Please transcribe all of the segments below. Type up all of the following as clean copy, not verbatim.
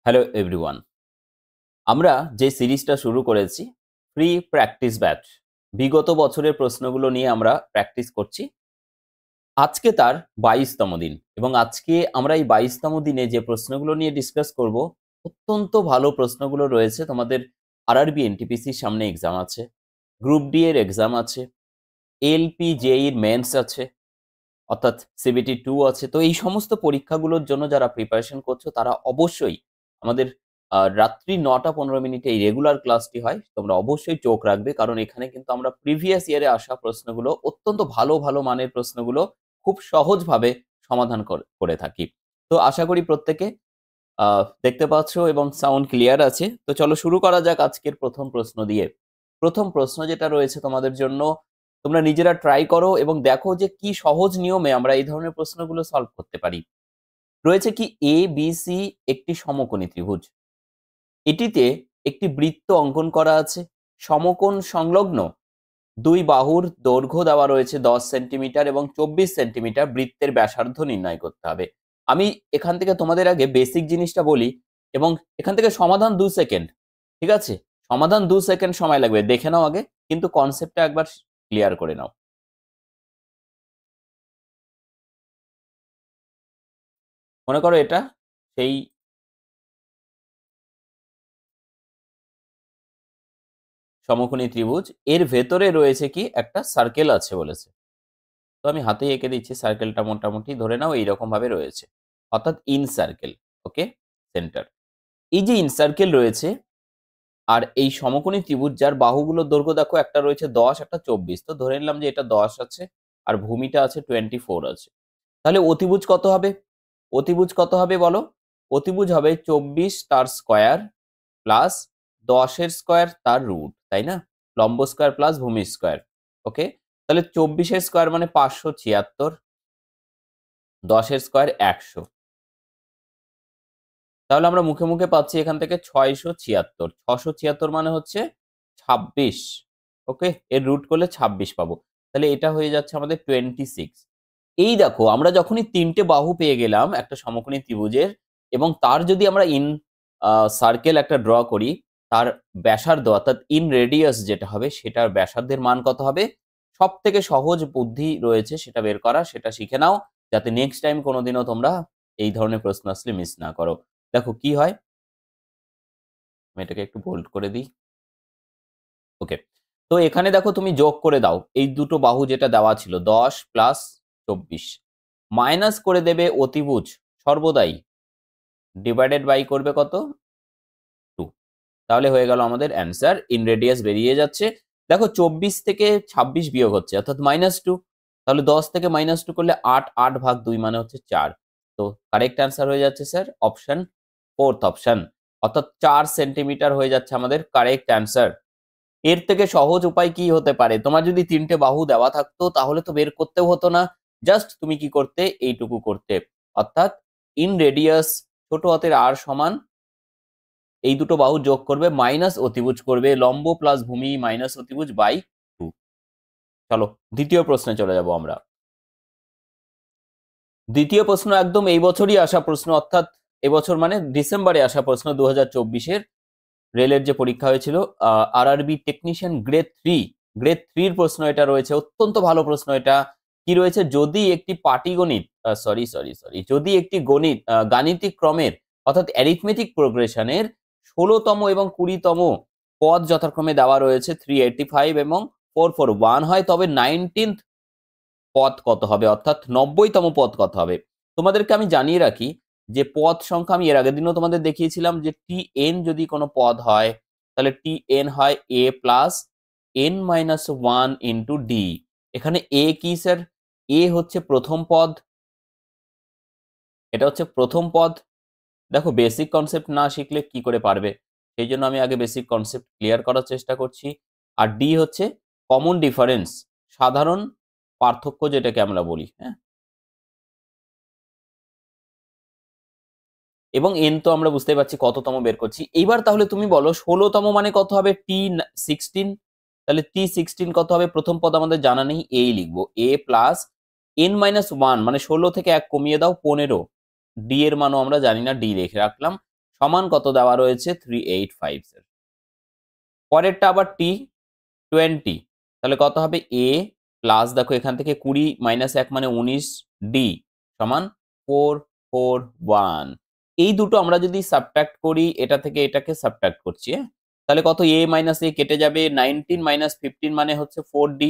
Hello everyone. আমরা যে সিরিজটা শুরু করেছি ফ্রি প্র্যাকটিস ব্যাচ, বিগত বছরের প্রশ্নগুলো নিয়ে আমরা প্র্যাকটিস করছি। আজকে তার 22তম দিন এবং আজকে আমরা এই 22তম দিনে যে প্রশ্নগুলো নিয়ে ডিসকাস করব, অত্যন্ত ভালো প্রশ্নগুলো রয়েছে। তোমাদের আরআরবি এনটিপিসির সামনে এক্সাম আছে, গ্রুপ ডি এর এক্সাম আছে, এলপি জেইর মেন্স আছে, অর্থাৎ সিবিটি 2 আছে। তো এই সমস্ত পরীক্ষাগুলোর জন্য যারা প্রিপারেশন করছো তারা অবশ্যই আমাদের রাত্রি 9টা 15 মিনিটে এই রেগুলার ক্লাসটি হয়। তোমরা অবশ্যই চোখ রাখবে, কারণ এখানে কিন্তু আমরা প্রিভিয়াস ইয়ারে আসা প্রশ্নগুলো, অত্যন্ত ভালো ভালো মানের প্রশ্নগুলো খুব সহজভাবে সমাধান করে থাকি। তো আশা করি প্রত্যেকে দেখতে পাচ্ছ এবং সাউন্ড ক্লিয়ার আছে। তো চলো শুরু করা যাক আজকের প্রথম প্রশ্ন দিয়ে। প্রথম প্রশ্ন যেটা রয়েছে তোমাদের জন্য, তোমরা নিজেরা ট্রাই করো এবং দেখো যে কি সহজ নিয়মে আমরা এই ধরনের প্রশ্নগুলো সলভ করতে পারি। রয়েছে কি, এ বি সি একটি সমকোণী ত্রিভুজ, এটিতে একটি বৃত্ত অঙ্কন করা আছে, সমকোণ সংলগ্ন দুই বাহুর দৈর্ঘ্য দেওয়া রয়েছে 10 সেন্টিমিটার এবং 24 সেন্টিমিটার, বৃত্তের ব্যাসার্ধ নির্ণয় করতে হবে। আমি এখান থেকে তোমাদের আগে বেসিক জিনিসটা বলি এবং এখান থেকে সমাধান 2 সেকেন্ড। ঠিক আছে, সমাধান 2 সেকেন্ড সময় লাগবে, দেখে নাও আগে, কিন্তু কনসেপ্টটা একবার ক্লিয়ার করে নাও। মনে করো এটা সেই সমকোণী ত্রিভুজ, এর ভেতরে রয়েছে কি একটা সার্কেল আছে বলেছে। তো আমি হাতে এঁকে দিচ্ছি, সার্কেলটা মোটামুটি ধরে নাও এইরকম ভাবে রয়েছে, অর্থাৎ ইন সার্কেল। Okay, centre. এই যে ইন সার্কেল রয়েছে আর এই সমকোণী ত্রিভুজ যার বাহুগুলোর দৈর্ঘ্য দেখো, একটা রয়েছে 10, একটা 24, তো ধরে নিলাম যে এটা 10 আছে আর ভূমিটা আছে 24 আছে। তাহলে অতিভুজ কত হবে? অতিভুজ কত হবে বলো? অতিভুজ হবে 24 তার স্কোয়ার প্লাস 10-এর স্কোয়ার তার রুট, তাই না? লম্ব স্কোয়ার প্লাস ভূমি স্কোয়ার। ওকে, তাহলে 24-এর স্কোয়ার মানে 576, 10-এর স্কোয়ার 100। তাহলে আমরা মুখে মুখে পাচ্ছি এখান থেকে 676। 676 মানে হচ্ছে 26। ওকে, এর রুট করলে 26 পাবো। তাহলে এটা হয়ে যাচ্ছে আমাদের 26। এই দেখো, আমরা যখনই তিনটে বাহু পেয়ে গেলাম একটা সমকোণী ত্রিভুজের এবং তার যদি আমরা ইন সার্কেল একটা ড্র করি, তার ব্যাসার্ধ অর্থাৎ ইন রেডিয়াস যেটা হবে, সেটার ব্যাসার্ধের মান কত হবে? সব থেকে সহজ বুদ্ধি রয়েছে সেটা বের করা, সেটা শিখে নাও, যাতে নেক্সট টাইম কোনোদিনও তোমরা এই ধরনের প্রশ্ন আসলে মিস না করো। দেখো কি হয়, আমি এটাকে একটু বোল্ড করে দিই। ওকে, তো এখানে দেখো তুমি যোগ করে দাও এই দুটো বাহু যেটা দেওয়া ছিল, 10 প্লাস 24, মাইনাস করে দেবে অতিভুজ সর্বদাই, ডিভাইডেড বাই করবে কত? 2। তাহলে হয়ে গেল আমাদের অ্যান্সার। ইন রেডিয়াস বেরিয়ে যাচ্ছে। দেখো 24 থেকে 26 বিয়োগ হচ্ছে অর্থাৎ -2। তাহলে 10 থেকে -2 করলে 8, 8 ভাগ 2 মানে হচ্ছে 4। তো কারেক্ট অ্যান্সার হয়ে যাচ্ছে স্যার অপশন, ফোর্থ অপশন, অর্থাৎ 4 সেন্টিমিটার হয়ে যাচ্ছে আমাদের কারেক্ট অ্যান্সার। এর থেকে সহজ উপায় কি হতে পারে? তোমার যদি তিনটে বাহু দেওয়া থাকতো তাহলে তো বের করতেও হতো না, জাস্ট তুমি কি করতে, এইটুকু করতে, অর্থাৎ ইন রেডিয়াস ছোট হাতের আর সমান এই দুটো বাহু যোগ করবে মাইনাস অতিভুজ করবে, লম্ব প্লাস ভূমি মাইনাস অতিভুজ বাই 2। চলো দ্বিতীয় প্রশ্নে চলে যাব আমরা। দ্বিতীয় প্রশ্ন একদম এই বছরই আসা প্রশ্ন, অর্থাৎ এবছর মানে ডিসেম্বরে আসা প্রশ্ন, 2024-এর রেলের যে পরীক্ষা হয়েছিল, আরআরবি টেকনিশিয়ান গ্রেড 3 এর প্রশ্ন এটা রয়েছে। অত্যন্ত ভালো প্রশ্ন এটা। কি রয়েছে, যদি একটি পাটিগণিত যদি একটি গাণিতিক ক্রমের অর্থাৎ অ্যারিথমেটিক প্রোগ্রেশনের 16তম এবং 20তম পদ যথাক্রমে দেওয়া রয়েছে 385 এবং 441 হয়, তবে 19th পদ কত হবে, অর্থাৎ 90তম পদ কত হবে? তোমাদেরকে আমি জানিয়ে রাখি যে পদ সংখ্যা আমি এর আগের দিনও তোমাদের দেখিয়েছিলাম যে টি এন যদি কোনো পদ হয়, তাহলে টি এন হয় a plus n minus one into d. এখানে এ কি স্যার? এ হচ্ছে প্রথম পদ, এটা হচ্ছে প্রথম পদ। দেখো বেসিক কনসেপ্ট না শিখলে কি করে পারবে, সেই জন্য আমি আগে বেসিক কনসেপ্ট ক্লিয়ার করার চেষ্টা করছি। আর ডি হচ্ছে কমন ডিফারেন্স, সাধারণ পার্থক্য যেটাকে আমরা বলি, হ্যাঁ। এবং এন তো আমরা বুঝতে পারছি কততম বের করছি। এইবার তাহলে তুমি বলো 16তম মানে কত হবে? টি 16। তাহলে টি 16 কত হবে? প্রথম পদ আমাদের জানা নেই, এই লিখবো এ প্লাস n-1 মানে 16 থেকে 1 কমিয়ে দাও 15। ডি এর মানও আমরা জানি না, ডি রেখে রাখলাম, সমান কত দেওয়া রয়েছে 385 স্যার। পরেরটা আবার টি 20, তাহলে কত হবে এ প্লাস দেখো এখান থেকে 20 মাইনাস 1 মানে 19 ডি সমান 441। এই দুটো আমরা যদি সাবট্রাক্ট করি, এটা থেকে এটাকে সাবট্রাক্ট করছি, হ্যাঁ, তাহলে কত এ মাইনাস এ কেটে যাবে, 19 মাইনাস 15 মানে হচ্ছে 4d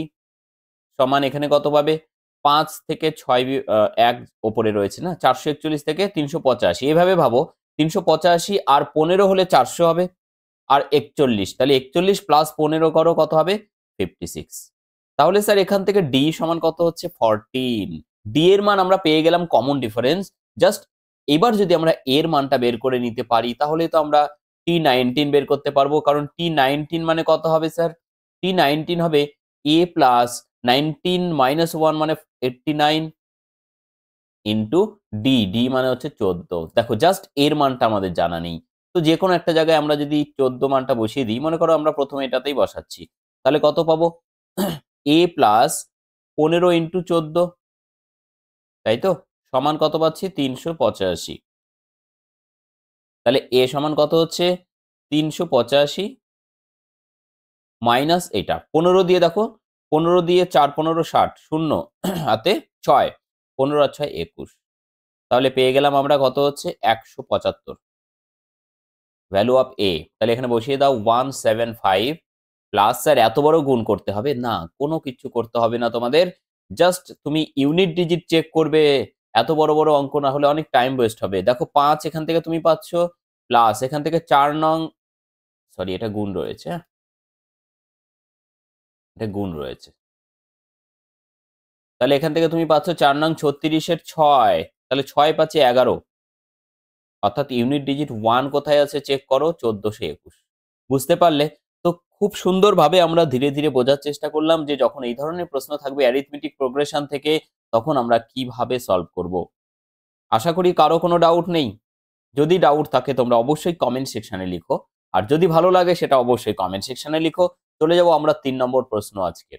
সমান এখানে কত পাবে 5 থেকে 6 এক ওপরে রয়েছে না, 441 থেকে 385। এভাবে ভাবো 385 আর 15 হলে 400 হবে, আর 41, তাহলে 41 প্লাস 15 করো কত হবে 56। তাহলে স্যার এখান থেকে ডি সমান কত হচ্ছে 14। ডি এর মান আমরা পেয়ে গেলাম কমন ডিফারেন্স। জাস্ট এবার যদি আমরা এর মানটা বের করে নিতে পারি তাহলে তো আমরা T19 বের করতে পারবো, কারণ T19 মানে কত হবে স্যার, T19 হবে a প্লাস 19 মাইনাস 1 মানে 89 ইন্টু ডি, ডি মানে হচ্ছে 14। দেখো জাস্ট এর মানটা আমাদের জানা নেই, তো যে কোনো একটা জায়গায় আমরা যদি 14 মানটা বসিয়ে দিই, মনে করো আমরা প্রথমে এটাতেই বসাচ্ছি, তাহলে কত পাবো এ প্লাস 15 ইন্টু 14, তাই তো, সমান কত পাচ্ছি 385। তাহলে এ সমান কত হচ্ছে 385 মাইনাস এটা 15 দিয়ে দেখো, 15 দিয়ে 4 15 60 শূন্য হাতে 6, 15 আর 6 21, তাহলে পেয়ে গেলাম আমরা কত হচ্ছে 175 ভ্যালু অফ এ। তাহলে এখানে বসিয়ে দাও 175 প্লাস স্যার এত বড় গুণ করতে হবে না, কোনো কিছু করতে হবে না তোমাদের, জাস্ট তুমি ইউনিট ডিজিট চেক করবে, এত বড় বড় অঙ্ক না হলে অনেক টাইম ওয়েস্ট হবে। দেখো 5 এখান থেকে তুমি পাচ্ছ, প্লাস এখান থেকে 4 নং, সরি এটা গুণ রয়েছে, হ্যাঁ এটা গুণ রয়েছে, তাহলে এখান থেকে তুমি পাচ্ছ 4 নং 36-এর 6, তাহলে 6 পাচ্ছি 11, অর্থাৎ ইউনিট ডিজিট 1 কোথায় আছে চেক করো 1421। বুঝতে পারলে? তো খুব সুন্দরভাবে আমরা ধীরে ধীরে বোঝার চেষ্টা করলাম যে যখন এই ধরনের প্রশ্ন থাকবে অ্যারিথমেটিক প্রোগ্রেশন থেকে, তখন আমরা কিভাবে সলভ করব। আশা করি কারো কোনো ডাউট নেই। যদি ডাউট থাকে তোমরা অবশ্যই কমেন্ট সেকশনে লিখো, আর যদি ভালো লাগে সেটা অবশ্যই কমেন্ট সেকশনে লিখো। চলে যাব আমরা 3 নম্বর প্রশ্ন আজকে।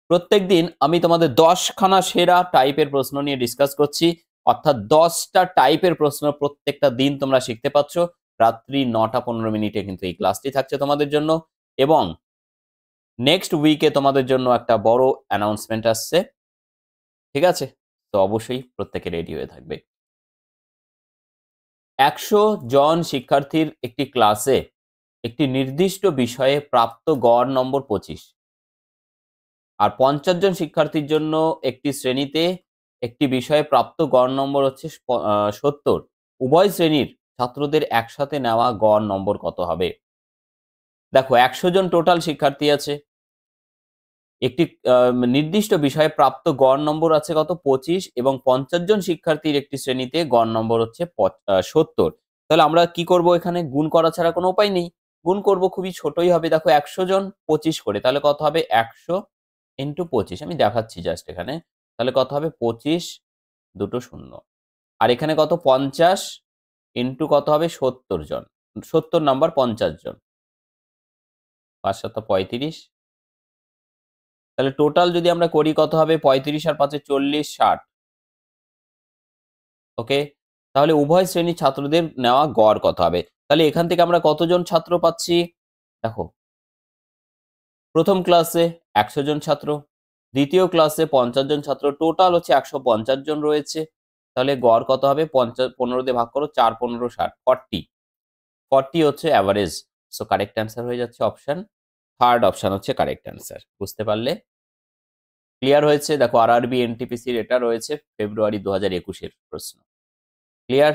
প্রত্যেকদিন আমি তোমাদের 10খানা সেরা টাইপের প্রশ্ন নিয়ে ডিসকাস করছি, অর্থাৎ 10টা টাইপের প্রশ্ন প্রত্যেকটা দিন তোমরা শিখতে পাচ্ছ। রাত্রি 9টা 15 মিনিটে কিন্তু এই ক্লাসটি থাকছে তোমাদের জন্য, এবং নেক্সট উইকে তোমাদের জন্য একটা বড় অ্যানাউন্সমেন্ট আসছে, ঠিক আছে? তো অবশ্যই প্রত্যেকে রেডি হয়ে থাকবে। 100 জন শিক্ষার্থীর একটি ক্লাসে একটি নির্দিষ্ট বিষয়ে প্রাপ্ত গড় নম্বর 25, আর 50 জন শিক্ষার্থীর জন্য একটি শ্রেণীতে একটি বিষয়ে প্রাপ্ত গড় নম্বর হচ্ছে 70। উভয় শ্রেণীর ছাত্রদের একসাথে নেওয়া গড় নম্বর কত হবে? দেখো 100 জন টোটাল শিক্ষার্থী আছে, একটি নির্দিষ্ট বিষয়ে প্রাপ্ত গড় নম্বর আছে কত 25, এবং 50 জন শিক্ষার্থীর একটি শ্রেণীতে গড় নম্বর হচ্ছে 70। তাহলে আমরা কি করব, এখানে গুণ করা ছাড়া কোনো উপায় নেই, গুণ করব খুবই ছোটই হবে। দেখো 100 জন 25 করে, তাহলে কত হবে 100 ইন্টু 25, আমি দেখাচ্ছি জাস্ট এখানে, তাহলে কত হবে 25 দুটো শূন্য, আর এখানে কত 50 ইন্টু কত হবে 70 জন, 70 নাম্বার 50 জন, 5 7 35, তাহলে টোটাল যদি আমরা করি কত হবে 35 আর 5 40 60। ওকে, তাহলে উভয় শ্রেণীর ছাত্রদের নেওয়া গড় কত হবে? তাহলে এখান থেকে আমরা কতজন ছাত্র পাচ্ছি, দেখো প্রথম ক্লাসে 100 জন ছাত্র, দ্বিতীয় ক্লাসে 50 জন ছাত্র, টোটাল হচ্ছে 150 জন রয়েছে। তাহলে গড় কত হবে 15 দিয়ে ভাগ করো, 4 15 60, 40, 40 হচ্ছে অ্যাভারেজ। সো কারেক্ট অ্যান্সার হয়ে যাচ্ছে অপশন থার্ড, অপশন হচ্ছে কারেক্ট অ্যান্সার। বুঝতে পারলে? ক্লিয়ার হয়েছে? দেখো আরআরবি এনটিপিসির এটা রয়েছে ফেব্রুয়ারি 2021-এর প্রশ্ন। ক্লিয়ার?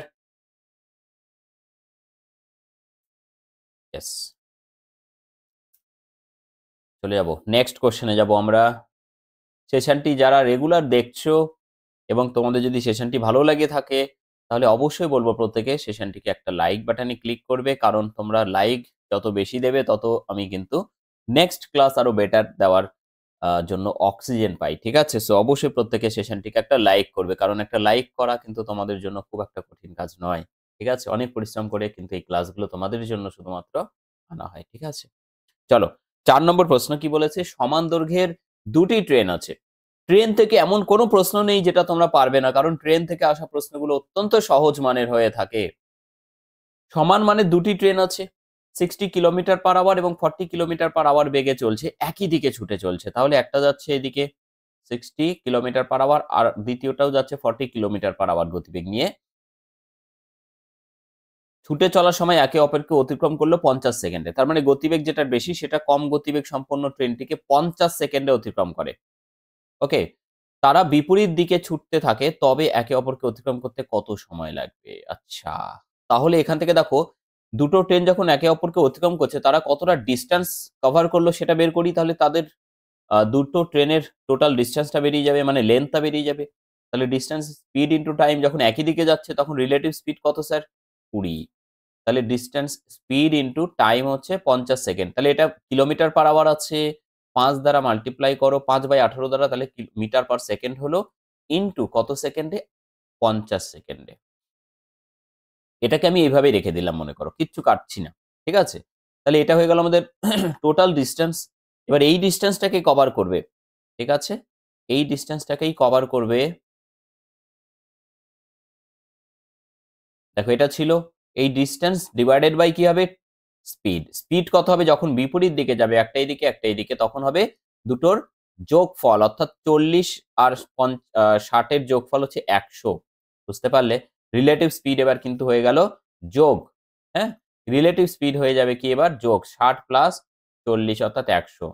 ইয়েস। চলে যাব নেক্সট কোশ্চেনে যাব আমরা। সেশনটি যারা রেগুলার দেখছো এবং তোমাদের যদি সেশনটি ভালো লাগে থাকে, তাহলে অবশ্যই বলবো প্রত্যেকে সেশনটিকে একটা লাইক বাটনে ক্লিক করবে, কারণ তোমরা লাইক যত বেশি দেবে তত আমি কিন্তু নেক্সট ক্লাস আরো বেটার দেওয়ার জন্য অক্সিজেন পাই, ঠিক আছে? সো অবশ্যই প্রত্যেকে সেশনটিকে একটা লাইক করবে, কারণ একটা লাইক করা কিন্তু তোমাদের জন্য খুব একটা কঠিন কাজ নয়, ঠিক আছে? অনেক পরিশ্রম করে কিন্তু এই ক্লাসগুলো তোমাদের জন্য শুধুমাত্র আনা হয়, ঠিক আছে? চলো 4 নম্বর প্রশ্ন কি বলেছে, সমান দৈর্ঘ্যের দুটি ট্রেন আছে। ট্রেন থেকে এমন কোনো প্রশ্ন নেই যেটা তোমরা পারবে না, কারণ ট্রেন থেকে আসা প্রশ্নগুলো অত্যন্ত সহজ মানের হয়ে থাকে। সমান মানে দুটি ট্রেন আছে, 60 কিলোমিটার পার আওয়ার এবং 40 কিলোমিটার পার আওয়ার বেগে চলছে, একই দিকে ছুটে চলছে। তাহলে একটা যাচ্ছে এদিকে 60 কিলোমিটার পার আওয়ার আর দ্বিতীয়টাও যাচ্ছে 40 কিলোমিটার পার আওয়ার গতিবেগ নিয়ে। ছুটে চলার সময় একে অপরকে অতিক্রম করলো 50 সেকেন্ডে। তার মানে গতিবেগ যেটা বেশি সেটা কম গতিবেগ সম্পন্ন ট্রেনটিকে 50 সেকেন্ডে অতিক্রম করে। ওকে, তারা বিপরীত দিকে ছুটতে থাকে, তবে একে অপরকে অতিক্রম করতে কত সময় লাগবে? আচ্ছা, তাহলে এখান থেকে দেখো দুটো ট্রেন যখন একে অপরকে অতিক্রম করছে তারা কতটা ডিস্টেন্স কভার করলো সেটা বের করি, তাহলে তাদের দুটো ট্রেনের টোটাল ডিস্টেন্সটা বেরিয়ে যাবে, মানে লেন্থটা বেরিয়ে যাবে। তাহলে ডিস্টেন্স স্পিড ইন্টু টাইম, যখন একই দিকে যাচ্ছে তখন রিলেটিভ স্পিড কত স্যার? 20। তাহলে ডিস্টেন্স স্পিড ইন্টু টাইম হচ্ছে 50 সেকেন্ড। তাহলে এটা কিলোমিটার পার আওয়ার আছে, 5 দ্বারা মাল্টিপ্লাই করো 5/18 দ্বারা, তাহলে মিটার পার সেকেন্ড হলো, ইন্টু কত সেকেন্ডে? 50 সেকেন্ডে। এটাকে আমি এইভাবেই রেখে দিলাম মনে করো, কিচ্ছু কাটছি না। ঠিক আছে, তাহলে এটা হয়ে গেল আমাদের টোটাল ডিস্টেন্স। এবার এই ডিস্টেন্সটাকে কভার করবে, ঠিক আছে, এই ডিস্টেন্সটাকেই কভার করবে। দেখো এটা ছিল এই ডিস্টেন্স ডিভাইডেড বাই কি হবে? স্পিড। স্পিড কত হবে? যখন বিপরীত দিকে যাবে, একটা এইদিকে একটা এইদিকে, তখন হবে দুটোর যোগফল, অর্থাৎ 40 আর 60 এর যোগফল হচ্ছে 100। বুঝতে পারলে? রিলেটিভ স্পিড এবার কিন্তু হয়ে গেল যোগ। হ্যাঁ, রিলেটিভ স্পিড হয়ে যাবে কি এবার? যোগ 60 প্লাস 40 অর্থাৎ 100।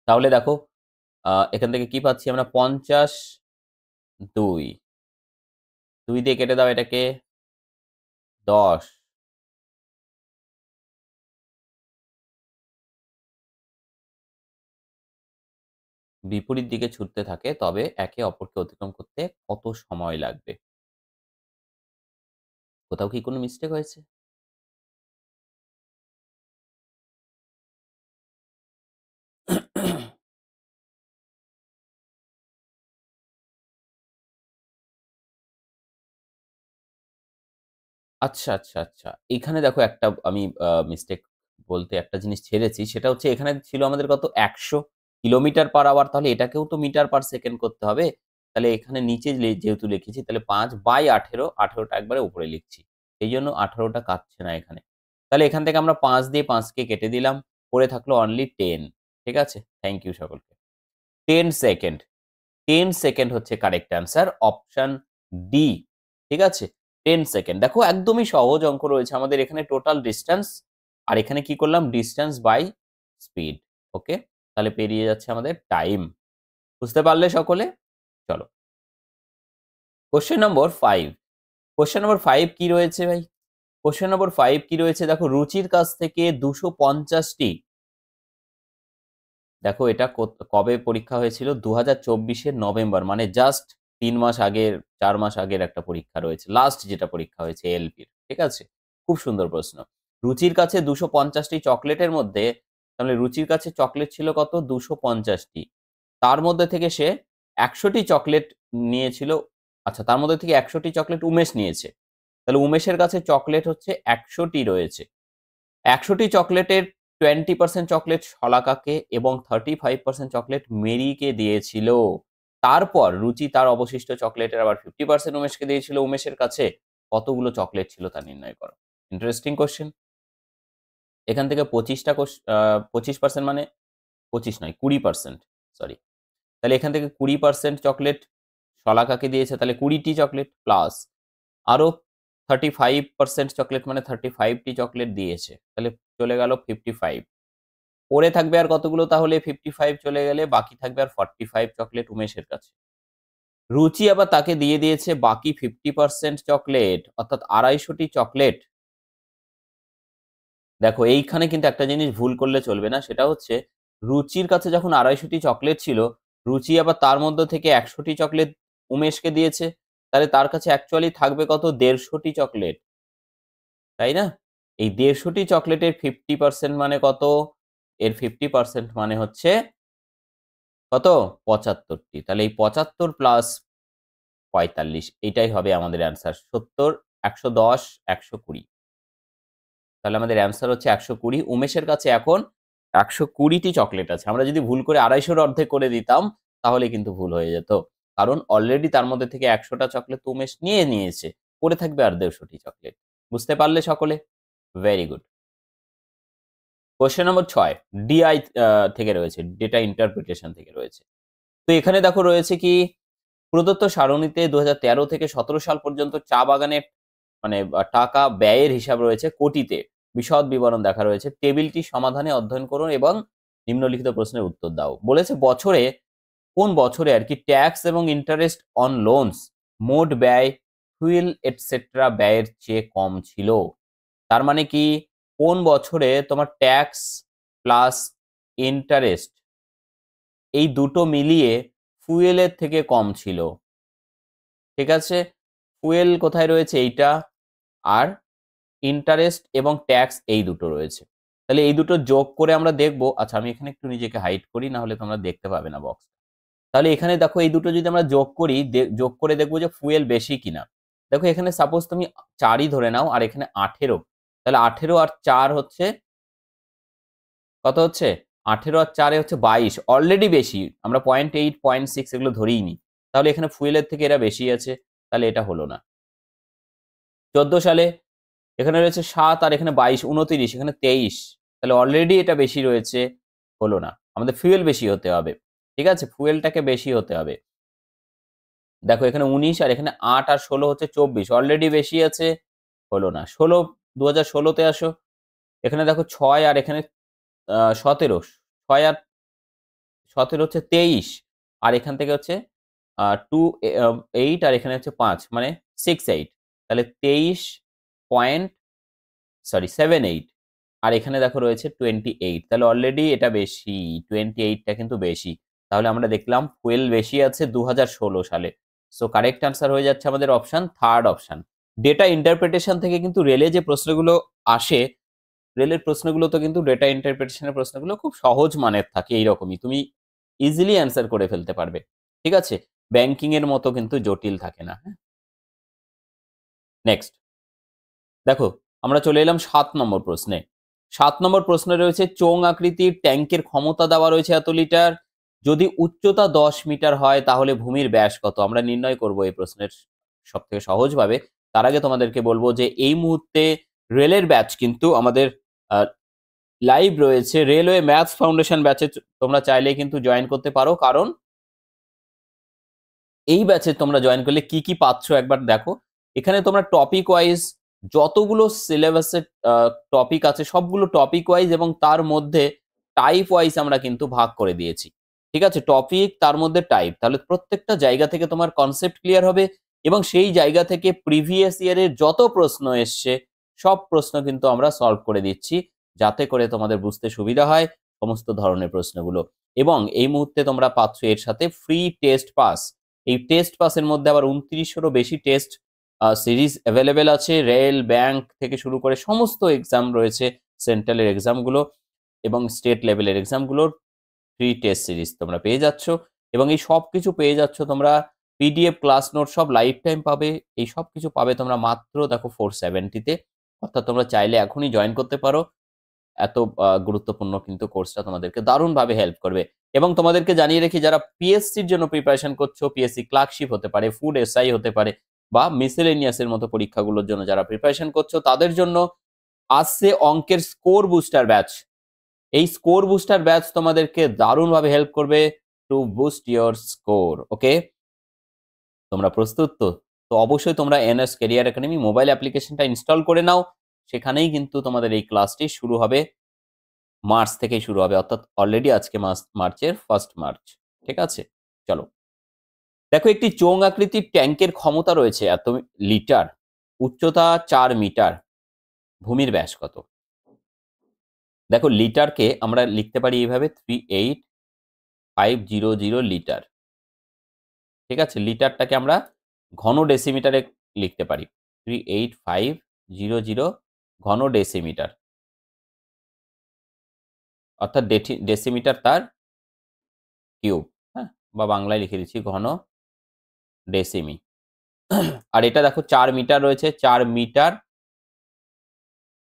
তাহলে দেখো এখান থেকে কি পাচ্ছি আমরা? 50, 2 2 দিয়ে কেটে দাও এটাকে, 10। বিপরীত দিকে ছুটতে থাকে, তবে একে অপরকে অতিক্রম করতে কত সময় লাগবে? কোথাও কি কোনো মিস্টেক হয়েছে? আচ্ছা, আচ্ছা, আচ্ছা। এখানে দেখো একটা আমি মিস্টেক বলতে একটা জিনিস ছেড়েছি। সেটা হচ্ছে এখানে ছিল আমাদের কত? ১০০ কিলোমিটার পার আওয়ার। তাহলে এটাকেও তো মিটার পার সেকেন্ড করতে হবে। তাহলে এখানে নিচে যেহেতু লিখেছি, তাহলে 5/18, 18 টা একবারে উপরে লিখছি। এইজন্য 18 টা কাটছে না এখানে। তাহলে এখান থেকে আমরা 5 দিয়ে 5 কে কেটে দিলাম। পড়ে থাকলো অনলি 10। ঠিক আছে? থ্যাংক ইউ সকলকে। 10 সেকেন্ড। 10 সেকেন্ড হচ্ছে কারেক্ট অ্যান্সার, অপশন ডি। ঠিক আছে? 10 সেকেন্ড। দেখো একদমই সহজ অঙ্ক রয়েছে আমাদের এখানে, টোটাল ডিসট্যান্স আর এখানে কি করলাম? Distance by speed. ওকে? তাহলে পেরিয়ে যাচ্ছে আমাদের টাইম। বুঝতে পারলে সকলে? চলো। Question number 5। কোয়েশ্চেন নম্বর 5 কি রয়েছে ভাই? কোয়েশ্চেন নম্বর 5 কি রয়েছে? দেখো, রুচির কাছ থেকে 250 টি, দেখো এটা কবে পরীক্ষা হয়েছিল? 2024 এর নভেম্বর, মানে জাস্ট 3 মাস আগের, 4 মাস আগের একটা পরীক্ষা রয়েছে। লাস্ট যেটা পরীক্ষা হয়েছে এলপির। ঠিক আছে? খুব সুন্দর প্রশ্ন। রুচির কাছে 250 টি চকলেটের মধ্যে, তাহলে রুচির কাছে চকলেট ছিল কত? 250 টি। তার মধ্যে থেকে সে 100 টি চকলেট নিয়েছিল। আচ্ছা, তার মধ্যে থেকে 100 টি চকলেট উমেশ নিয়েছে। তাহলে উমেশের কাছে চকলেট হচ্ছে 100 টি রয়েছে। 100 টি চকলেটের 20% চকলেট শলাকাকে এবং 35% চকলেট মেরিকে দিয়েছিল। তারপর রুচি তার অবশিষ্ট চকলেটের আবার 50% উমেশকে দিয়েছিল। উমেশের কাছে কতগুলো চকলেট ছিল তা নির্ণয় করো। Interesting question. এখান থেকে 25% মানে 25 নয়, 20%, সরি। তাহলে এখান থেকে 20% চকলেট শলাকাকে দিয়েছে, তাহলে 20 টি চকলেট প্লাস আরো 35% চকলেট মানে 35 টি চকলেট দিয়েছে। তাহলে চলে গেল 55। পড়ে থাকবে আর কতগুলো? তাহলে 55 চলে গেলে বাকি থাকবে আর 45 চকলেট উমেশের কাছে। রুচি আবার তাকে দিয়ে দিয়েছে বাকি 50% চকলেট, অর্থাৎ 250 টি চকলেট। দেখো এইখানে কিন্তু একটা জিনিস ভুল করলে চলবে না, সেটা হচ্ছে রুচির কাছে যখন 250 টি চকলেট ছিল, রুচি আবার তার মধ্যে থেকে 100 টি চকলেট উমেশকে দিয়েছে। তাহলে তার কাছে অ্যাকচুয়ালি থাকবে কত? 150 টি চকলেট। তাই না? এই 150 টি চকলেটের 50% মানে কত? এর 50% মানে হচ্ছে কত? 75 টি। তাহলে এই 75 প্লাস 45 এইটাই হবে আমাদের অ্যান্সার। 70, 110, 120। তাহলে আমাদের অ্যান্সার হচ্ছে 120। উমেশের কাছে এখন 120 টি চকলেট আছে। আমরা যদি ভুল করে 250 র অর্ধেক করে দিতাম, তাহলে কিন্তু ভুল হয়ে যেত। কারণ অলরেডি তার মধ্যে থেকে 100 টা চকলেট তো উমেশ নিয়ে নিয়েছে। পড়ে থাকবে আর 150 টি চকলেট। বুঝতে পারলে সকলে? Very good. Question number 6 DI থেকে রয়েছে, ডেটা ইন্টারপ্রিটেশন থেকে রয়েছে। তো এখানে দেখো রয়েছে কি, প্রদত্ত সারণীতে 2013 থেকে 17 সাল পর্যন্ত চা বাগানের মানে টাকা ব্যয়ের হিসাব রয়েছে কোটিতে, বিশদ বিবরণ দেখা রয়েছে। টেবিলটি সমাধানে অধ্যয়ন করুন এবং নিম্নলিখিত প্রশ্নের উত্তর দাও। বলেছে বছরে, কোন বছরে আর কি ট্যাক্স এবং ইন্টারেস্ট অন লোনস মোট ব্যয় ফুয়েল এটসেট্রা ব্যয়ের চেয়ে কম ছিল। তার মানে কি, কোন বছরে তোমার ট্যাক্স প্লাস ইন্টারেস্ট এই দুটো মিলিয়ে ফুয়েলের থেকে কম ছিল। ঠিক আছে, ফুয়েল কোথায় রয়েছে? এইটা। আর ইন্টারেস্ট এবং ট্যাক্স এই দুটো রয়েছে। তাহলে এই দুটো যোগ করে আমরা দেখব। আচ্ছা, আমি এখানে একটু নিজেকে হাইড করি, না হলে তোমরা দেখতে পাবে না বক্স। তাহলে এখানে দেখো এই দুটো যদি আমরা যোগ করি, যোগ করে দেখবো যে ফুয়েল বেশি কিনা। দেখো এখানে সাপোজ তুমি 4ই ধরে নাও, আর এখানে 18। তাহলে 18 আর 4 হচ্ছে কত হচ্ছে? 18 আর 4 হচ্ছে 22, অলরেডি বেশি। আমরা 0.8 0.6 এগুলো ধরেই নি। তাহলে এখানে ফুয়েলের থেকে এরা বেশি আছে, তাহলে এটা হলো না। 14 সালে এখানে রয়েছে 7 আর এখানে 22, 29, এখানে 23, তাহলে অলরেডি এটা বেশি রয়েছে, হলো না। আমাদের ফুয়েল বেশি হতে হবে। ঠিক আছে, ফুয়েলটাকে বেশি হতে হবে। দেখো এখানে 19 আর এখানে 8 আর 16 হচ্ছে 24, অলরেডি বেশি আছে, হলো না। 16, 2016-তে আসো। এখানে দেখো 6 আর এখানে 17, 6 আর 17 হচ্ছে 23, আর এখান থেকে হচ্ছে 2 8 আর এখানে হচ্ছে 5, মানে 6 8, তাহলে 23 পয়েন্ট 78, আর এখানে দেখো রয়েছে 28, তাহলে অলরেডি এটা বেশি, 28টা কিন্তু বেশি। তাহলে আমরা দেখলাম ফুয়েল বেশি আছে 2016 সালে। সো কারেক্ট আনসার হয়ে যাচ্ছে আমাদের option third option. Data interpretation থেকে কিন্তু রেলে যে প্রশ্নগুলো আসে, রেলের প্রশ্নগুলো তো কিন্তু ডেটা ইন্টারপ্রিটেশনের প্রশ্নগুলো খুব সহজ মানের থাকে, এইরকমই তুমি ইজিলি অ্যান্সার করে ফেলতে পারবে। ঠিক আছে, ব্যাংকিং এর মতো কিন্তু জটিল থাকে না। হ্যাঁ, নেক্সট দেখো, আমরা চলে এলাম 7 নম্বর প্রশ্নে। 7 নম্বর প্রশ্নে রয়েছে চোঙ আকৃতির ট্যাঙ্কের ক্ষমতা দেওয়া রয়েছে এত লিটার, যদি উচ্চতা 10 মিটার হয় তাহলে ভূমির ব্যাস কত? আমরা নির্ণয় করব এই প্রশ্নের সব থেকে সহজভাবে। তার আগে তোমাদেরকে বলবো যে এই মুহূর্তে রেলের ব্যাচ কিন্তু আমাদের লাইভ রয়েছে। রেলওয়ে ম্যাথস ফাউন্ডেশন ব্যাচে তোমরা চাইলে কিন্তু জয়েন করতে পারো, কারণ এই ব্যাচে তোমরা জয়েন করলে কি কি পাচ্ছ একবার দেখো। এখানে তোমরা টপিক ওয়াইজ যতগুলো সিলেবাসের টপিক আছে সবগুলো টপিক ওয়াইজ, এবং তার মধ্যে টাইপ ওয়াইজ আমরা কিন্তু ভাগ করে দিয়েছি। ঠিক আছে, টপিক তার মধ্যে টাইপ, তাহলে প্রত্যেকটা জায়গা থেকে তোমার কনসেপ্ট ক্লিয়ার হবে, এবং সেই জায়গা থেকে প্রিভিয়াস ইয়ারের যত প্রশ্ন এসছে সব প্রশ্ন কিন্তু আমরা সলভ করে দিচ্ছি, যাতে করে তোমাদের বুঝতে সুবিধা হয় সমস্ত ধরনের প্রশ্নগুলো। এবং এই মুহূর্তে তোমরা পাচ্ছ এর সাথে ফ্রি টেস্ট পাস। এই টেস্ট পাসের মধ্যে আবার 29-এরও বেশি টেস্ট সিরিজ অ্যাভেলেবেল আছে। রেল, ব্যাংক থেকে শুরু করে সমস্ত এক্সাম রয়েছে, সেন্ট্রালের এক্সামগুলো এবং স্টেট লেভেলের এক্সামগুলোর ফ্রি টেস্ট সিরিজ তোমরা পেয়ে যাচ্ছ। এবং এই সব কিছু পেয়ে যাচ্ছ তোমরা, পিডিএফ, ক্লাস নোট সব লাইফ টাইম পাবে। এই সব কিছু পাবে তোমরা মাত্র দেখো 470-তে। অর্থাৎ তোমরা চাইলে এখনই জয়েন করতে পারো। এত গুরুত্বপূর্ণ কিন্তু কোর্সটা তোমাদেরকে দারুণভাবে হেল্প করবে। এবং তোমাদেরকে জানিয়ে রেখি, যারা পিএসসির জন্য প্রিপারেশন করছো, পিএসসি ক্লার্কশিপ হতে পারে, ফুড এসআই হতে পারে, বা মিসেলেনিয়াসের মতো পরীক্ষাগুলোর জন্য যারা প্রিপারেশন করছো, তাদের জন্য আসছে অঙ্কের স্কোর বুস্টার ব্যাচ। এই স্কোর বুস্টার ব্যাচ তোমাদেরকে দারুণভাবে হেল্প করবে টু বুস্ট ইয়োর স্কোর। ওকে, তোমরা প্রস্তুত তো? তো অবশ্যই তোমরা এনএস ক্যারিয়ার একাডেমি মোবাইল অ্যাপ্লিকেশনটা ইনস্টল করে নাও। সেখানেই কিন্তু তোমাদের এই ক্লাসটি শুরু হবে, মার্চ থেকেই শুরু হবে, অর্থাৎ অলরেডি আজকে মার্চের 1 মার্চ। ঠিক আছে, চলো দেখো, একটি চোঙ আকৃতির ট্যাঙ্কের ক্ষমতা রয়েছে এত লিটার, উচ্চতা 4 মিটার, ভূমির ব্যাস কত? দেখো লিটারকে আমরা লিখতে পারি এইভাবে 38500 লিটার। ঠিক আছে, লিটারটাকে আমরা ঘন ডেসিমিটারে লিখতে পারি, 38500 ঘন ডেসিমিটার, অর্থাৎ ডেসিমিটার তার কিউব। হ্যাঁ, বা বাংলায় লিখে দিচ্ছি ঘন ডেসিমি। আর এটা দেখো 4 মিটার রয়েছে, 4 মিটার,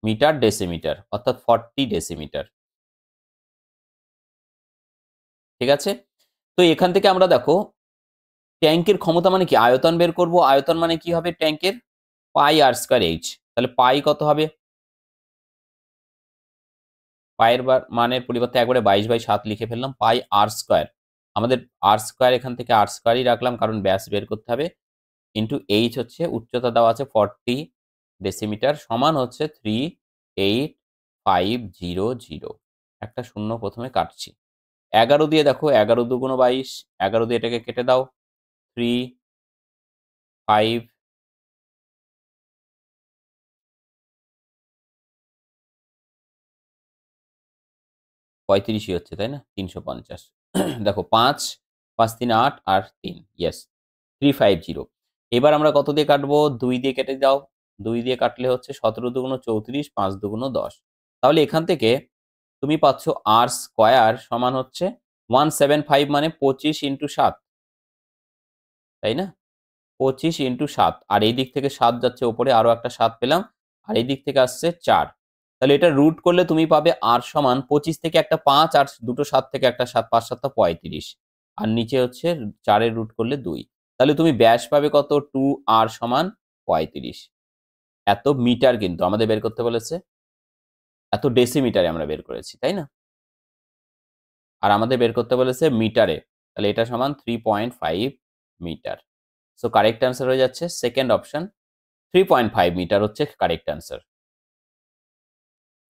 মিটার ডেসিমিটার, অর্থাৎ 40 ডেসিমিটার। ঠিক আছে, তো এখান থেকে আমরা দেখো ট্যাঙ্কের ক্ষমতা মানে কি, আয়তন বের করব। আয়তন মানে কি হবে ট্যাঙ্কের? পাই আর স্কয়ার এইচ। তাহলে পাই কত হবে? পায়ের মানের পরিবর্তে একবারে 22/7 লিখে ফেললাম। পাই আর স্কোয়ার। আমাদের আর স্কোয়ার এখান থেকে আর স্কোয়ারই রাখলাম, কারণ ব্যাস বের করতে হবে। ইন্টু এইচ হচ্ছে উচ্চতা দেওয়া আছে 40 ডেসিমিটার, সমান হচ্ছে 38500। একটা শূন্য প্রথমে কাটছি। 11 দিয়ে দেখো, 11 দুগুণ 22, 11 দিয়ে এটাকে কেটে দাও। 3, 5, 35ই হচ্ছে, তাই না? 350। দেখো 5, 5 3 8 আর 3, ইয়েস 350। এবার আমরা কত দিয়ে কাটবো? 2 দিয়ে কেটে দাও। 2 দিয়ে কাটলে হচ্ছে 17 দুগুণ 34, 5 দুগুণ 10। তাহলে এখান থেকে তুমি পাচ্ছ আর স্কোয়ার সমান হচ্ছে 175, মানে 25 ইন্টু 7, তাই না? 25 ইন্টু 7, আর এই দিক থেকে 7 যাচ্ছে ওপরে, আরো একটা 7 পেলাম, আর এই দিক থেকে আসছে 4। তাহলে এটা রুট করলে তুমি পাবে আর সমান 25 থেকে একটা 5 আর দুটো 7 থেকে একটা 7, 5 7 35, আর নিচে হচ্ছে 4 এর রুট করলে 2। তাহলে তুমি ব্যাস পাবে কত? 2 আর সমান 35। এত মিটার কিন্তু আমাদের বের করতে বলেছে, এত ডেসিমিটারে আমরা বের করেছি, তাই না? আর আমাদের বের করতে বলেছে মিটারে, তাহলে এটা সমান 3.5 মিটার। সো কারেক্ট অ্যান্সার হয়ে যাচ্ছে সেকেন্ড অপশন, 3.5 মিটার হচ্ছে কারেক্ট অ্যান্সার।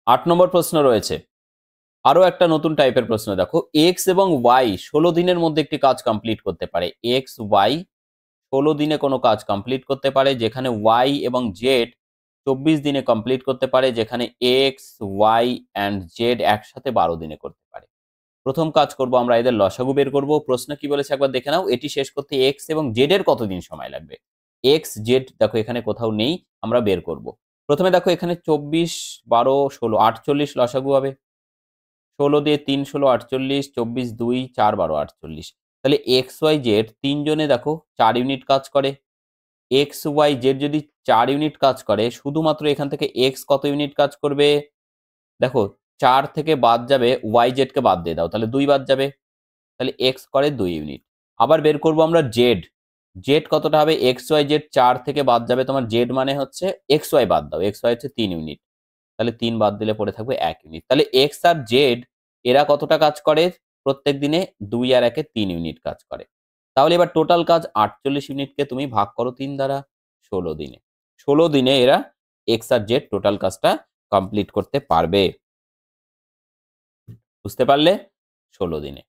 8 নম্বর প্রশ্ন রয়েছে, আরো একটা নতুন টাইপের প্রশ্ন। দেখো, এক্স এবং ওয়াই 16 দিনের মধ্যে একটি কাজ কমপ্লিট করতে পারে। এক্স ওয়াই 16 দিনে কোনো কাজ কমপ্লিট করতে পারে, যেখানে ওয়াই এবং জেড 24 দিনে কমপ্লিট করতে পারে, যেখানে এক্স ওয়াই অ্যান্ড জেড একসাথে 12 দিনে করতে পারে। প্রথম কাজ করব আমরা, এদের লসাগু বের করব। প্রশ্ন কি বলেছে একবার দেখে নাও। এটি শেষ করতে এক্স এবং জেড এর কতদিন সময় লাগবে? এক্স জেড দেখো এখানে কোথাও নেই, আমরা বের করব। প্রথমে দেখো এখানে 24, 12, 16, 48 লসাগু হবে। 16 দিয়ে 3 16 48, 24 2 4 12 48। তাহলে এক্স ওয়াই জেড তিনজনে দেখো 4 ইউনিট কাজ করে। এক্স ওয়াই জেড যদি 4 ইউনিট কাজ করে, শুধুমাত্র এখান থেকে এক্স কত ইউনিট কাজ করবে? দেখো 4 থেকে বাদ যাবে, ওয়াই জেড কে বাদ দিয়ে দাও, তাহলে 2 বাদ যাবে। তাহলে এক্স করে 2 ইউনিট। আবার বের করব আমরা জেড। জেড কতটা হবে? এক্স ওয়াই জেড 4 থেকে বাদ যাবে তোমার জেড, মানে হচ্ছে এক্স ওয়াই বাদ দাও, এক্স ওয়াই হচ্ছে 3 ইউনিট। তাহলে 3 বাদ দিলে পড়ে থাকবে 1 ইউনিট। তাহলে এক্স আর জেড এরা কতটা কাজ করে? প্রত্যেক দিনে 2 আর 1 এ 3 ইউনিট কাজ করে। তাহলে এবার টোটাল কাজ 48 ইউনিটকে তুমি ভাগ করো 3 দ্বারা, 16 দিনে। 16 দিনে এরা এক্স আর জেড টোটাল কাজটা কমপ্লিট করতে পারবে। বুঝতে পারলে? 16 দিনে।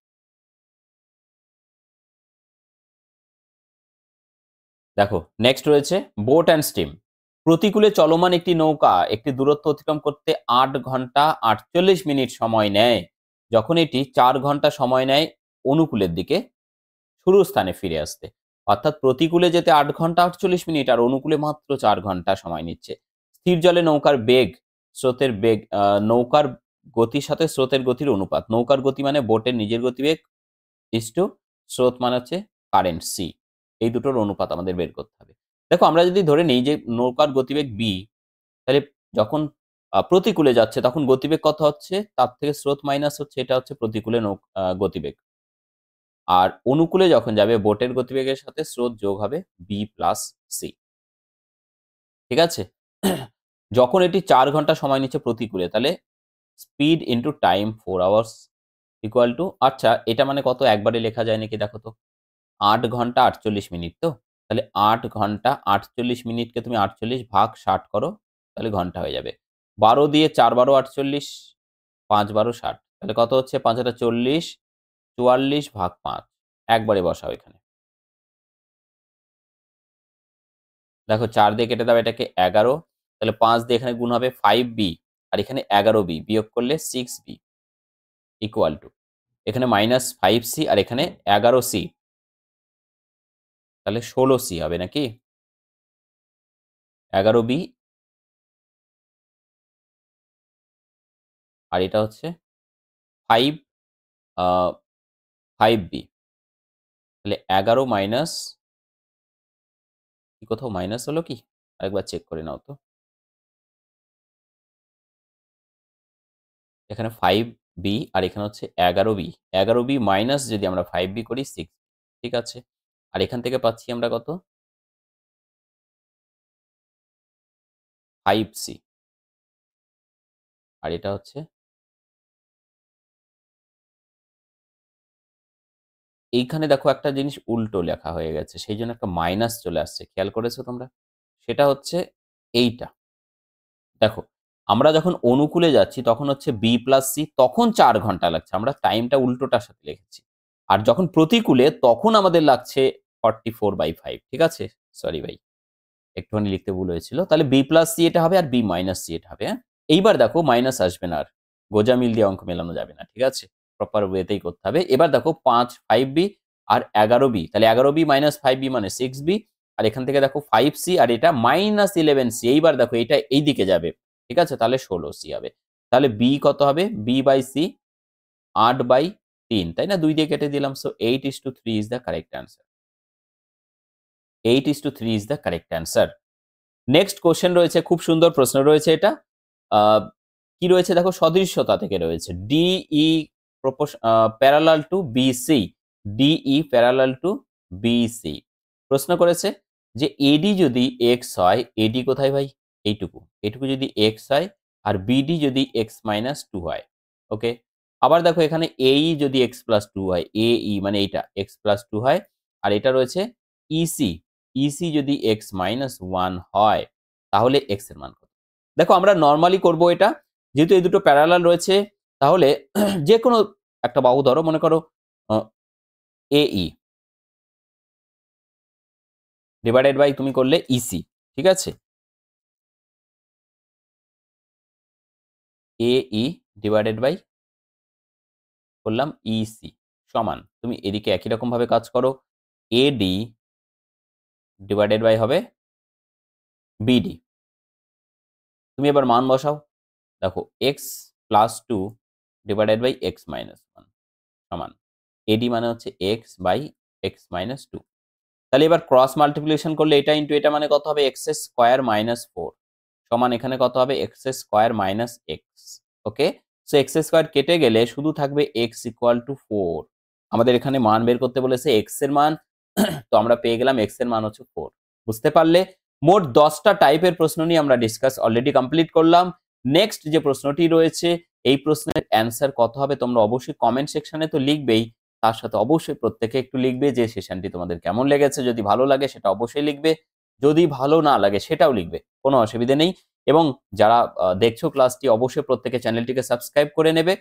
দেখো নেক্সট রয়েছে বোট অ্যান্ড স্টিম। প্রতিকূলে চলমান একটি নৌকা একটি দূরত্ব অতিক্রম করতে 8 ঘন্টা 48 মিনিট সময় নেয়, যখন এটি 4 ঘন্টা সময় নেয় অনুকূলের দিকে শুরুর স্থানে ফিরে আসতে। অর্থাৎ প্রতিকূলে যেতে 8 ঘন্টা 48 মিনিট আর অনুকূলে মাত্র 4 ঘন্টা সময় নিচ্ছে। স্থির জলে নৌকার বেগ, স্রোতের বেগ, নৌকার গতির সাথে স্রোতের গতির অনুপাত। নৌকার গতি মানে বোটের নিজের গতিবেগ ইস্টু স্রোত মানে হচ্ছে কারেন্ট সি, এই দুটোর অনুপাত আমাদের বের করতে হবে। দেখো আমরা যদি ধরে নিই যে নৌকার গতিবেগ বি, তাহলে যখন প্রতিকূলে যাচ্ছে তখন গতিবেগ কত হচ্ছে? তার থেকে স্রোত মাইনাস হচ্ছে, এটা হচ্ছে প্রতিকূলে গতিবেগ। আর অনুকূলে যখন যাবে বোটের গতিবেগের সাথে স্রোত যোগ হবে বি প্লাস সি। ঠিক আছে? যখন এটি 4 ঘন্টা সময় নিচ্ছে প্রতিকূলে, তাহলে speed into time 4 hours equal to, আচ্ছা এটা মানে কত একবারে লেখা যায় নাকি দেখো তো। 8 ঘন্টা 48 মিনিট তো, তাহলে 8 ঘন্টা 48 মিনিটকে তুমি 48 ভাগ 60 করো, তাহলে ঘন্টা হয়ে যাবে। 12 দিয়ে 4 12 48, 5 12 60, তাহলে কত হচ্ছে? 5 এটা 40, 44 ভাগ 5, একবারে বসাও এখানে। দেখো 4 দিয়ে কেটে দাও এটাকে 11, তাহলে 5 দিয়ে এখানে গুণ হবে 5b, আর এখানে 11b বিয়োগ করলে 6b ইকুয়াল টু, এখানে মাইনাস 5c আর এখানে 11c, তাহলে 16c হবে নাকি? 11b আর এটা হচ্ছে 5, 5b, তাহলে 11 মাইনাস, কি কোথাও মাইনাস হলো কি? আরেকবার চেক করে নাও তো। এখানে 5b আর এখানে হচ্ছে 11b, 11b মাইনাস যদি আমরা 5b করি 6, ঠিক আছে। আর এখান থেকে পাচ্ছি আমরা কত? 5c, আর এটা হচ্ছে এইখানে দেখো একটা জিনিস উল্টো লেখা হয়ে গেছে, সেই জন্য একটা মাইনাস চলে আসছে, খেয়াল করেছো তোমরা? সেটা হচ্ছে এইটা। দেখো আমরা যখন অনুকূলে যাচ্ছি তখন হচ্ছে বি প্লাস সি, তখন 4 ঘন্টা লাগছে, আমরা টাইমটা উল্টোটার সাথে লিখেছি। আর যখন প্রতিকূলে তখন আমাদের লাগছে 44/5। ঠিক আছে, সরি ভাই, একটুখানি লিখতে ভুল হয়েছিল। তাহলে বি প্লাস সি এটা হবে, আর বি মাইনাস সি এটা হবে। হ্যাঁ, এইবার দেখো মাইনাস আসবে না, আর গোজামিল দিয়ে অঙ্ক মেলানো যাবে না। ঠিক আছে, প্রপার ওয়েতেই করতে হবে। এবার দেখো 5 আর 11b, তাহলে 11b মাইনাস 5b মানে 6b, আর এখান থেকে দেখো 5c, আর এটা মাইনাস 11c। এইবার দেখো এটা এই দিকে যাবে, ঠিক আছে, তাহলে 16c হবে। তাহলে বি কত হবে? বি বাই সি 8/3, তাই না? 2 দিয়ে কেটে দিলাম। So 8:3 is the correct answer. 8:3 is the correct answer. Next question রয়েছে, খুব সুন্দর প্রশ্ন রয়েছে এটা। কি রয়েছে দেখো, সদৃশ্যতা থেকে রয়েছে। DE parallel to BC, DE parallel to BC. প্রশ্ন করেছে যে এডি যদি এক্স হয়, এডি কোথায় ভাই? এইটুকু, এইটুকু যদি এক্স হয়, আর বিডি যদি x-2 হয়। ওকে, আবার দেখো এখানে এই যদি x+2 হয়, এই মানে এইটা x+2 হয়, আর এটা রয়েছে ইসি, ইসি যদি x-1 হয়, তাহলে x এর মান কত? দেখো আমরা নর্মালি করব এটা, যেহেতু এই দুটো প্যারালাল রয়েছে, তাহলে যে কোনো একটা বাহু ধরো, মনে করো এই ডিভাইডেড বাই তুমি করলে ইসি। ঠিক আছে, এই ডিভাইডেড বাই করলাম ইসি সমান, তুমি এদিকে একই রকম ভাবে কাজ করো, এডি ডিভাইডেড বাই হবে বিডি। তুমি এবার মান বসাও, দেখো x+2 ডিভাইডেড বাই x-1 সমান এডি মানে হচ্ছে x/x-2। তাহলে এবার ক্রস মাল্টিপ্লিকেশন করলে এটা ইন্টু এটা মানে কত হবে? x² - 4 সমান এখানে কত হবে? x²-x। ওকে, সো x² কেটে গেলে শুধু থাকবে x=4। আমাদের এখানে মান বের করতে বলেছে x এর মান, তো আমরা পেয়ে গেলাম x এর মান হচ্ছে 4। বুঝতে পারলে? মোট 10টা টাইপের প্রশ্ন নিয়ে আমরা ডিসকাস অলরেডি কমপ্লিট করলাম। নেক্সট যে প্রশ্নটি রয়েছে, এই প্রশ্নের অ্যান্সার কত হবে তোমরা অবশ্যই কমেন্ট সেকশনে তো লিখবেই, তার সাথে অবশ্যই প্রত্যেকে একটু লিখবে যে সেশনটি তোমাদের কেমন লেগেছে। যদি ভালো লাগে সেটা অবশ্যই লিখবে, যদি ভালো না লাগে সেটাও লিখবে, কোনো অসুবিধে নেই। এবং যারা দেখছো ক্লাসটি, অবশ্যই প্রত্যেকে চ্যানেলটিকে সাবস্ক্রাইব করে নেবে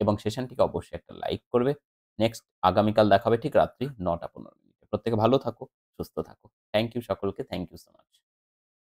এবং সেশনটিকে অবশ্যই একটা লাইক করবে। নেক্সট আগামীকাল দেখাবে ঠিক রাত্রি 9টা 15 মিনিটে। প্রত্যেকে ভালো থাকো, সুস্থ থাকো। থ্যাংক ইউ সকলকে, থ্যাংক ইউ সো মাচ।